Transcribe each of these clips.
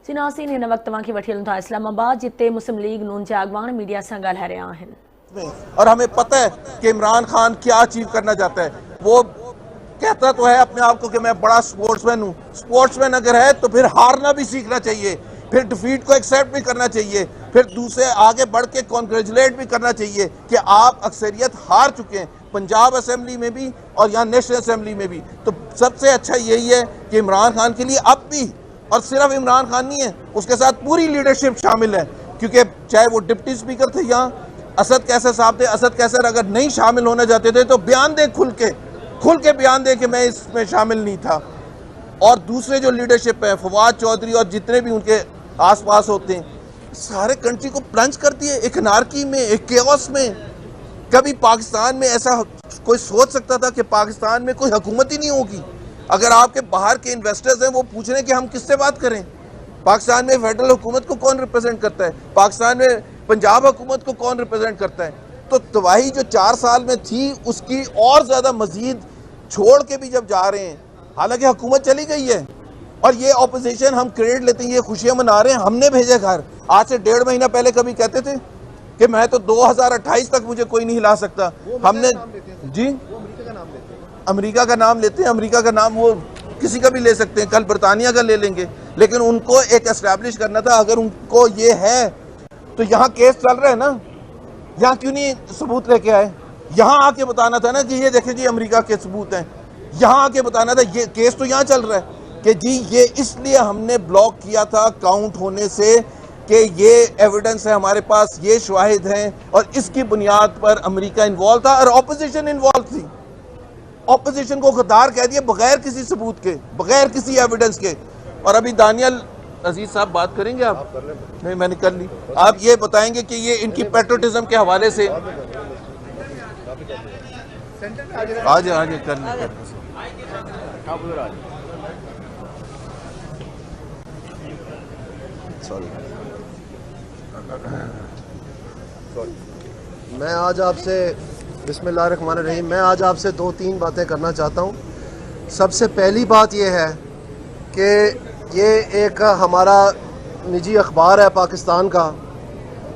सिनासी ने वक्त की वठील था इस्लामाबाद जिते मुस्लिम लीग नून के अगवान मीडिया से ॻाल्हाए रहा है। और हमें पता है कि इमरान खान क्या अचीव करना चाहता है। वो कहता तो है अपने आप को कि मैं बड़ा स्पोर्ट्समैन हूँ। स्पोर्ट्समैन अगर है तो फिर हारना भी सीखना चाहिए, फिर डिफीट को एक्सेप्ट भी करना चाहिए, फिर दूसरे आगे बढ़ के कॉन्ग्रेचुलेट भी करना चाहिए कि आप अक्सरियत हार चुके हैं, पंजाब असेंबली में भी और यहाँ नेशनल असेंबली में भी। तो सबसे अच्छा यही है कि इमरान खान के लिए अब भी, और सिर्फ इमरान खान नहीं है, उसके साथ पूरी लीडरशिप शामिल है, क्योंकि चाहे वो डिप्टी स्पीकर थे यहाँ असद कैसर साहब थे, असद कैसर अगर नहीं शामिल होना चाहते थे तो बयान दे, खुल के बयान दे कि मैं इसमें शामिल नहीं था। और दूसरे जो लीडरशिप है फवाद चौधरी और जितने भी उनके आसपास होते हैं, सारे कंट्री को प्लंज कर दिए एक अनार्की में, एक केओस में। कभी पाकिस्तान में ऐसा कोई सोच सकता था कि पाकिस्तान में कोई हुकूमत ही नहीं होगी? अगर आपके बाहर के इन्वेस्टर्स हैं वो पूछ रहे हैं कि हम किससे बात करें। पाकिस्तान में फेडरल हुकूमत को कौन रिप्रेजेंट करता है? पाकिस्तान में पंजाब हुकूमत को कौन रिप्रेजेंट करता है? तो तबाही जो 4 साल में थी उसकी और ज़्यादा मजीद छोड़ के भी जब जा रहे हैं, हालांकि हुकूमत चली गई है और ये ऑपोजिशन हम क्रेडिट लेते हैं, ये खुशियाँ मना रहे हैं, हमने भेजे घर। आज से 1.5 महीना पहले कभी कहते थे कि मैं तो 2028 तक मुझे कोई नहीं हिला सकता। हमने जी अमेरिका का नाम लेते हैं, अमेरिका का नाम वो किसी का भी ले सकते हैं, कल बरतानिया का ले लेंगे, लेकिन उनको एक एस्टैब्लिश करना था। अगर उनको ये है तो यहाँ केस चल रहा है ना, यहाँ क्यों नहीं सबूत लेके आए? यहाँ आके बताना था ना कि ये देखें जी अमेरिका के सबूत हैं। यहाँ आके बताना था, ये केस तो यहाँ चल रहा है कि जी ये इसलिए हमने ब्लॉक किया था काउंट होने से कि ये एविडेंस है हमारे पास, ये शवाहिद हैं और इसकी बुनियाद पर अमेरिका इन्वॉल्व था और ऑपोजिशन इन्वॉल्व थी। ऑपोजिशन को गद्दार कह दिया बगैर किसी सबूत के, बगैर किसी एविडेंस के। और अभी दानियल अजीज साहब बात करेंगे आप? नहीं, मैंने कर ली। आप ये बताएंगे कि ये इनकी पेट्रोटिज्म के हवाले से आज कर ली। मैं आज आपसे बिस्मिल्लाहिर्रहमानिर्रहीम, मैं आज आपसे 2-3 बातें करना चाहता हूँ। सबसे पहली बात यह है कि ये एक हमारा निजी अखबार है पाकिस्तान का,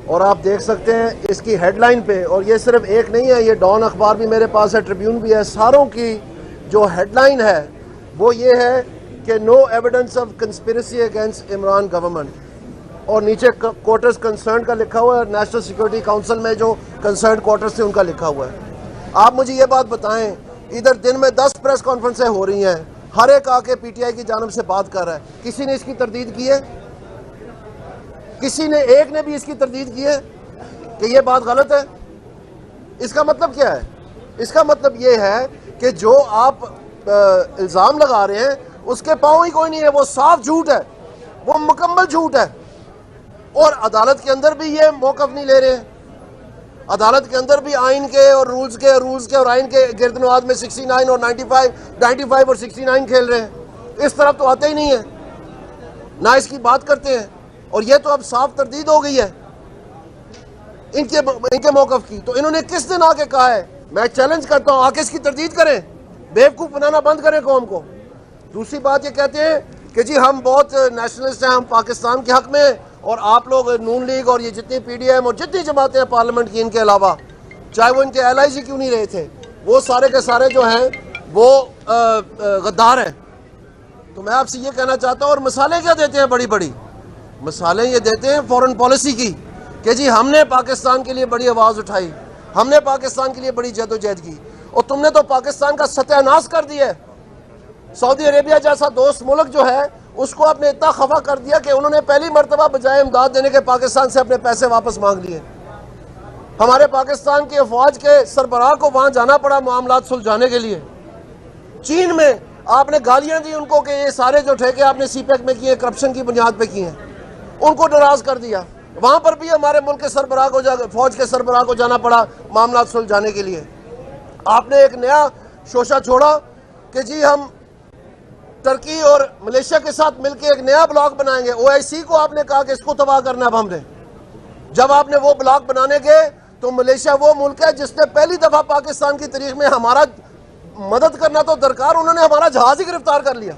और आप देख सकते हैं इसकी हेडलाइन पे, और ये सिर्फ एक नहीं है, ये डॉन अखबार भी मेरे पास है, ट्रिब्यून भी है, सारों की जो हेडलाइन है वो ये है कि no evidence of conspiracy against Imran government, और नीचे क्वार्टर्स कंसर्न का लिखा हुआ है, नेशनल सिक्योरिटी काउंसिल में जो कंसर्न क्वार्टर्स थे उनका लिखा हुआ है। आप मुझे ये बात बताएं, इधर दिन में 10 प्रेस कॉन्फ्रेंसें हो रही हैं, हर एक आके पीटीआई की जानब से बात कर रहा है, किसी ने इसकी तरदीद की है? किसी ने एक ने भी इसकी तरदीद की है कि ये बात गलत है? इसका मतलब क्या है? इसका मतलब ये है कि जो आप इल्ज़ाम लगा रहे हैं उसके पाँव ही कोई नहीं है, वो साफ झूठ है, वो मुकम्मल झूठ है। और अदालत के अंदर भी ये मौक़िफ़ नहीं ले रहे हैं। अदालत के अंदर भी आइन के और रूल्स के और आइन के गिरदनवाद में 69 और 95 और 69 खेल रहे हैं। इस तरफ तो आते ही नहीं है, ना इसकी बात करते हैं। और ये तो अब साफ तरदीद हो गई है इनके मौक़िफ़ की। तो इन्होंने किस दिन आके कहा है? मैं चैलेंज करता हूँ, आके इसकी तरदीद करें, बेवकूफ़ बनाना बंद करें कौम को। दूसरी बात ये कहते हैं कि जी हम बहुत नेशनलिस्ट हैं, हम पाकिस्तान के हक़ में, और आप लोग नून लीग और ये जितनी पीडीएम और जितनी जमातें हैं पार्लियामेंट की, इनके अलावा चाहे वो इनके एलआईजी क्यों नहीं रहे थे, वो सारे के सारे जो हैं वो गद्दार हैं। तो मैं आपसे ये कहना चाहता हूँ, और मिसालें क्या देते हैं? बड़ी बड़ी मिसालें ये देते हैं फॉरेन पॉलिसी की कि जी हमने पाकिस्तान के लिए बड़ी आवाज़ उठाई, हमने पाकिस्तान के लिए बड़ी जदोजहद की, और तुमने तो पाकिस्तान का सत्यानाश कर दिया है। सऊदी अरेबिया जैसा दोस्त मुल्क जो है उसको आपने इतना खफा कर दिया कि उन्होंने पहली मरतबा बजाय इमदाद देने के पाकिस्तान से अपने पैसे वापस मांग लिए। हमारे पाकिस्तान के अफवाज के सरबराह को वहाँ जाना पड़ा मामलात सुलझाने के लिए। चीन में आपने गालियाँ दी उनको कि ये सारे जो ठेके आपने सीपेक में किए करप्शन की बुनियाद पे किए हैं, उनको नाराज़ कर दिया। वहाँ पर भी हमारे मुल्क के सरबराह को फौज के सरबराह को जाना पड़ा मामलात सुलझाने के लिए। आपने एक नया शोशा छोड़ा कि जी हम टर्की और मलेशिया के साथ मिलकर एक नया ब्लॉक बनाएंगे। ओआईसी को आपने कहा कि इसको तबाह करना अब हमने। जब आपने वो ब्लॉक बनाने गए तो मलेशिया वो मुल्क है जिसने पहली दफ़ा पाकिस्तान की तारीख में हमारा मदद करना तो दरकार, उन्होंने हमारा जहाज ही गिरफ्तार कर लिया।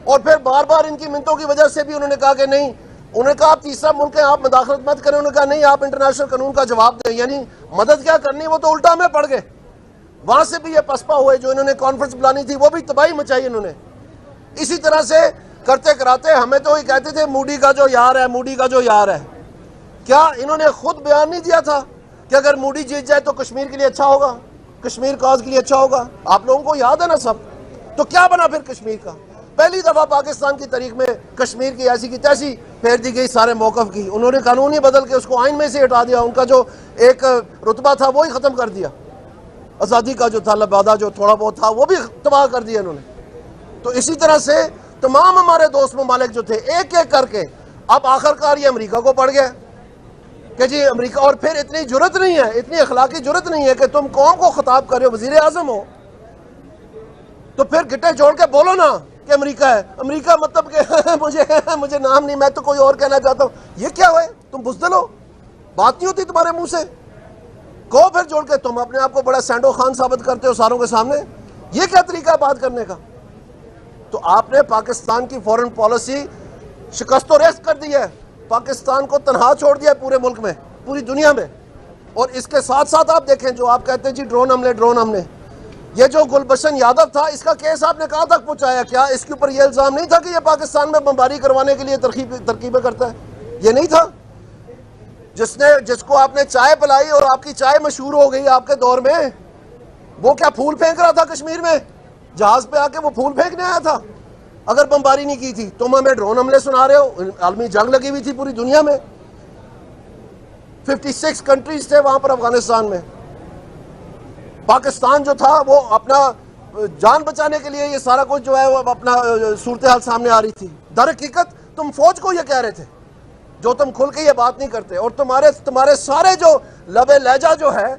और फिर बार बार इनकी मिन्नतों की वजह से भी उन्होंने कहा कि नहीं, उन्होंने कहा आप तीसरा मुल्क है, आप मुदाखलत मत करें। उन्होंने कहा नहीं, आप इंटरनेशनल कानून का जवाब दें। यानी मदद क्या करनी, वो तो उल्टा में पड़ गए। वहां से भी ये पसपा हुए, जो इन्होंने कॉन्फ्रेंस बुलानी थी वो भी तबाही मचाई इन्होंने। इसी तरह से करते कराते हमें तो ये कहते थे मूडी का जो यार है, मूडी का जो यार है। क्या इन्होंने खुद बयान नहीं दिया था कि अगर मूडी जीत जाए तो कश्मीर के लिए अच्छा होगा, कश्मीर कॉज के लिए अच्छा होगा? आप लोगों को याद है ना सब। तो क्या बना फिर कश्मीर का? पहली दफा पाकिस्तान की तारीख में कश्मीर की ऐसी की तैसी फेर दी गई सारे मौकफ की। उन्होंने कानून ही बदल के उसको आइन में से हटा दिया, उनका जो एक रुतबा था वो ही खत्म कर दिया, आज़ादी का जो था लबादा जो थोड़ा बहुत था वो भी तबाह कर दिया इन्होंने। तो इसी तरह से तमाम हमारे दोस्त ममालिक जो थे एक एक करके अब आखिरकार ये अमेरिका को पड़ गया कि जी अमेरिका। और फिर इतनी जुर्रत नहीं है, इतनी अखलाकी जुर्रत नहीं है कि तुम कौम को खिताब कर रहे हो, वजीर आजम हो, तो फिर गिट्टे जोड़ के बोलो ना कि अमेरिका है। अमेरिका मतलब कि मुझे नाम नहीं, मैं तो कोई और कहना चाहता हूँ। ये क्या हुआ? तुम बुज़दिल हो, बात नहीं होती तुम्हारे मुंह से। को फिर जोड़ के तुम अपने आप को बड़ा सैंडो खान साबित करते हो सारों के सामने। ये क्या तरीका है बात करने का? तो आपने पाकिस्तान की फॉरेन पॉलिसी शिकस्त रेस्त कर दी है, पाकिस्तान को तनहा छोड़ दिया है पूरे मुल्क में, पूरी दुनिया में। और इसके साथ साथ आप देखें, जो आप कहते हैं जी ड्रोन हमले, ये जो गुलबशन यादव था, इसका केस आपने कहाँ तक पहुँचाया? क्या इसके ऊपर यह इल्ज़ाम नहीं था कि ये पाकिस्तान में बमबारी करवाने के लिए तरकीबें करता है? ये नहीं था? जिसको आपने चाय पिलाई और आपकी चाय मशहूर हो गई आपके दौर में, वो क्या फूल फेंक रहा था कश्मीर में? जहाज पे आके वो फूल फेंकने आया था अगर बमबारी नहीं की थी। तुम हमें ड्रोन हमले सुना रहे हो। आलमी जंग लगी हुई थी पूरी दुनिया में, 56 कंट्रीज थे वहां पर अफगानिस्तान में। पाकिस्तान जो था वो अपना जान बचाने के लिए ये सारा कुछ जो है वो अपना सूरत हाल सामने आ रही थी। दर हकीकत तुम फौज को ये कह रहे थे, जो तुम खुल के ये बात नहीं करते। और तुम्हारे सारे जो लबे लहजा जो है,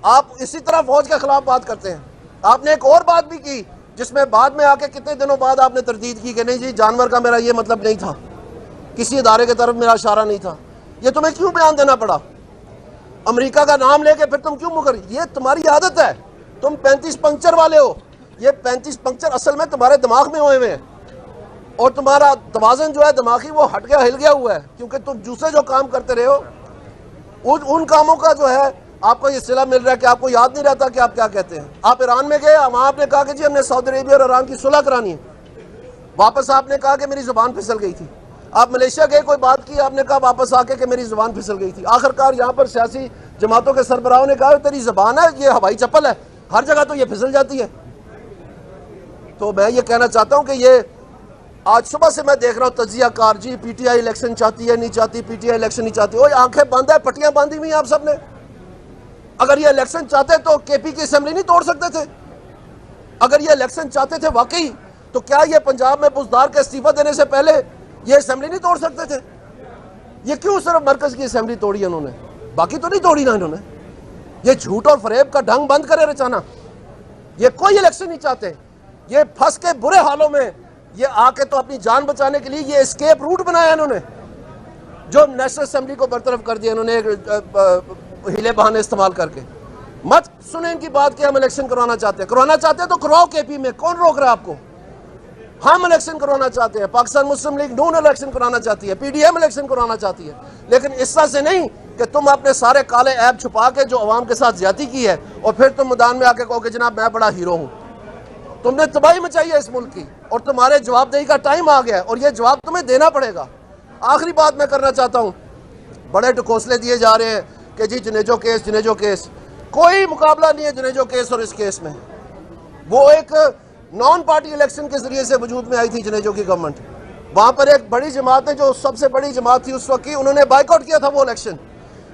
आप इसी तरह फौज के खिलाफ बात करते हैं। आपने एक और बात भी की जिसमें बाद में आके कितने दिनों बाद आपने तरदीद की कि नहीं जी जानवर का मेरा ये मतलब नहीं था, किसी इदारे की तरफ मेरा इशारा नहीं था। ये तुम्हें क्यों बयान देना पड़ा? अमेरिका का नाम लेके फिर तुम क्यों मुकर? ये तुम्हारी आदत है, तुम 35 पंक्चर वाले हो। ये 35 पंक्चर असल में तुम्हारे दिमाग में हुए हैं और तुम्हारा तवाज़न जो है दिमागी वो हट गया, हिल गया हुआ है, क्योंकि तुम दूसरे जो काम करते रहे हो उन कामों का जो है आपको ये सिला मिल रहा है कि आपको याद नहीं रहता कि आप क्या कहते हैं। आप ईरान में गए, वहाँ आपने कहा कि जी हमने सऊदी अरेबिया और ईरान की सुलह करानी है। वापस आपने कहा कि मेरी ज़ुबान फिसल गई थी। आप मलेशिया गए, कोई बात की, आपने कहा वापस आके कि मेरी ज़ुबान फिसल गई थी। आखिरकार यहाँ पर सियासी जमातों के सरबराहों ने कहा तेरी ज़ुबान है ये हवाई चप्पल है, हर जगह तो ये फिसल जाती है। तो मैं ये कहना चाहता हूँ कि ये आज सुबह से मैं देख रहा हूँ तजिया कार, जी पीटीआई इलेक्शन चाहती है, नहीं चाहती, पीटीआई इलेक्शन नहीं चाहती। ओए आंखें बंद है, पट्टियां बांधी हुई आप सबने। अगर ये इलेक्शन चाहते तो केपी की असेंबली नहीं तोड़ सकते थे? अगर ये इलेक्शन चाहते थे वाकई, तो क्या ये पंजाब में बुजदार के इस्तीफा देने से पहले ये असेंबली नहीं तोड़ सकते थे? ये क्यों सिर्फ मरकज की असेंबली तोड़ी है उन्होंने, बाकी तो नहीं तोड़ी ना इन्होंने? ये झूठ और फरेब का ढंग बंद करे रचाना। ये कोई इलेक्शन नहीं चाहते, ये फंस के बुरे हालों में ये आके तो अपनी जान बचाने के लिए ये एस्केप रूट बनाया इन्होंने, जो नेशनल असेंबली को बरतरफ कर दिया इन्होंने हीले बहाने इस्तेमाल करके। मत सुने इनकी बात कि हम इलेक्शन करवाना चाहते हैं तो करवाओ केपी में, कौन रोक रहा है आपको? हम इलेक्शन करवाना चाहते हैं, पाकिस्तान मुस्लिम लीग नून इलेक्शन करवाना चाहती है, पीडीएम इलेक्शन करवाना चाहती है, लेकिन इस तरह से नहीं कि तुम अपने सारे काले ऐब छुपा के जो अवाम के साथ ज्यादती की है और फिर तुम मैदान में आके कहो कि जनाब मैं बड़ा हीरो हूं। तुमने तबाही मचाई है इस मुल्क की और तुम्हारे जवाबदेही का टाइम आ गया है और ये जवाब तुम्हें देना पड़ेगा। आखिरी बात मैं करना चाहता हूं, बड़े टकोसले दिए जा रहे हैं कि जी जनेजो केस, कोई मुकाबला नहीं है जनेजो केस और इस केस में। वो एक नॉन पार्टी इलेक्शन के जरिए से वजूद में आई थी जनेजो की गवर्नमेंट। वहां पर एक बड़ी जमात है जो सबसे बड़ी जमात थी उस वक्त की, उन्होंने बाइकआउट किया था वो इलेक्शन।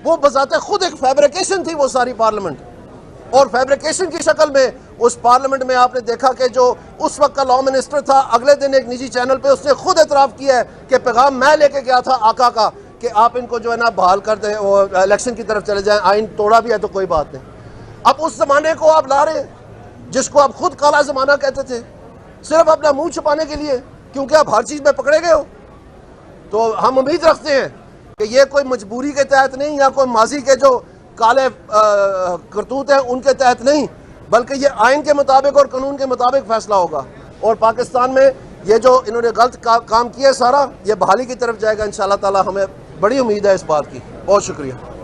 वो बजाते खुद एक फैब्रिकेशन थी वो सारी पार्लियामेंट, और फैब्रिकेशन की शक्ल में उस पार्लियामेंट में आपने देखा कि जो उस वक्त का लॉ मिनिस्टर था, अगले दिन एक निजी चैनल पे उसने खुद एतराफ़ किया है कि पैगाम मैं लेके गया था आका का कि आप इनको जो है ना बहाल कर दें और इलेक्शन की तरफ चले जाएं, आइन तोड़ा भी है तो कोई बात नहीं। अब उस जमाने को आप ला रहे हैं जिसको आप खुद काला जमाना कहते थे, सिर्फ अपना मुंह छुपाने के लिए, क्योंकि आप हर चीज़ में पकड़े गए हो। तो हम उम्मीद रखते हैं कि ये कोई मजबूरी के तहत नहीं या कोई माजी के जो काले करतूत हैं उनके तहत नहीं, बल्कि ये आइन के मुताबिक और कानून के मुताबिक फैसला होगा। और पाकिस्तान में ये जो इन्होंने गलत काम किया है सारा, ये बहाली की तरफ जाएगा इंशाल्लाह ताला। हमें बड़ी उम्मीद है इस बात की। बहुत शुक्रिया।